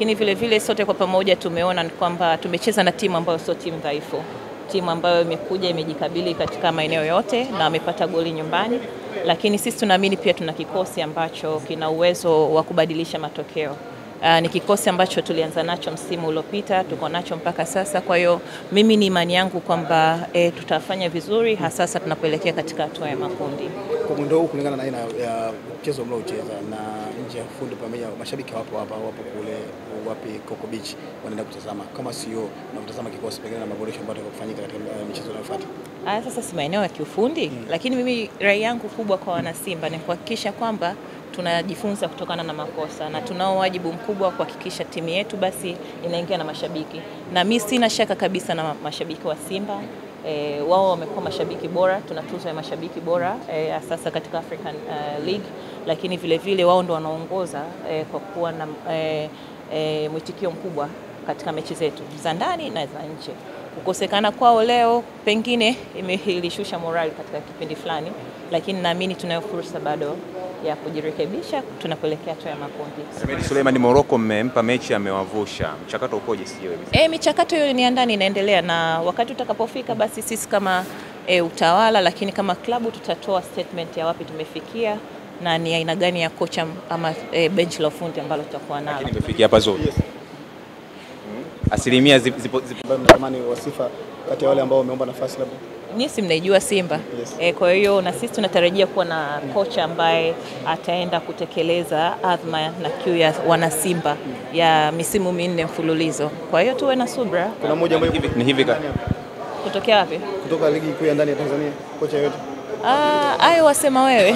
lakini vile vile sote kwa pamoja tumeona kwamba tumecheza na timu ambayo sio timu dhaifu. Timu ambayo imekuja imejikabili katika maeneo yote na amepata goli nyumbani, lakini sisi tunaamini pia tuna kikosi ambacho kina uwezo wa kubadilisha matokeo. Ni kikosi ambacho tulianza nacho msimu uliopita, tuko nacho mpaka sasa. Kwa hiyo mimi ni imani yangu kwamba tutafanya vizuri hasa tunapoelekea katika hatua ya makundi. Kwa muundo huu kulingana na aina ya mchezo mnaocheza na nje ya fundi pamoja, mashabiki wapo hapa, wapo kule wapi Coco Beach wanaenda kutazama, kama sio na kutazama kikosi pengine na maboresho ambayo yatakufanyika katika michezo inayofuata. Sasa si maeneo ya kiufundi, lakini mimi rai yangu kubwa kwa wana Simba ni kuhakikisha kwamba tunajifunza kutokana na makosa na tunao wajibu mkubwa kuhakikisha timu yetu basi inaingia na mashabiki. Na mimi sina shaka kabisa na mashabiki wa Simba. Wao wamekuwa mashabiki bora, tuna tuzo ya mashabiki bora sasa katika African League, lakini vile vile wao ndo wanaongoza kwa kuwa na mwitikio mkubwa katika mechi zetu za ndani na za nje. Kukosekana kwao leo pengine imelishusha morali katika kipindi fulani, lakini naamini tunayo fursa bado ya kujirekebisha tunapoelekea hatua ya makundi. Suleiman Morocco mmempa mechi amewavusha. Mchakato ukoje sio hivi? Michakato hiyo ni ndani inaendelea, na wakati utakapofika basi sisi kama utawala, lakini kama klabu tutatoa statement ya wapi tumefikia na ni aina gani ya kocha ama bench la ufundi ambalo tutakuwa nalo. Lakini imefikia hapa zote. Asilimia zipo mnatamani wasifa kati ya wale ambao wameomba nafasi labda. Nisi mnaijua Simba. Kwa hiyo na sisi tunatarajia kuwa na kocha ambaye ataenda kutekeleza adhma na kiu ya wana Simba ya misimu 4 mfululizo. Kwa hiyo tuwe na subra. Kuna mmoja ambaye ni hivi kutokea wapi? Kutoka ligi kuu ya ndani ya Tanzania, kocha yote. Hayo wasema wewe.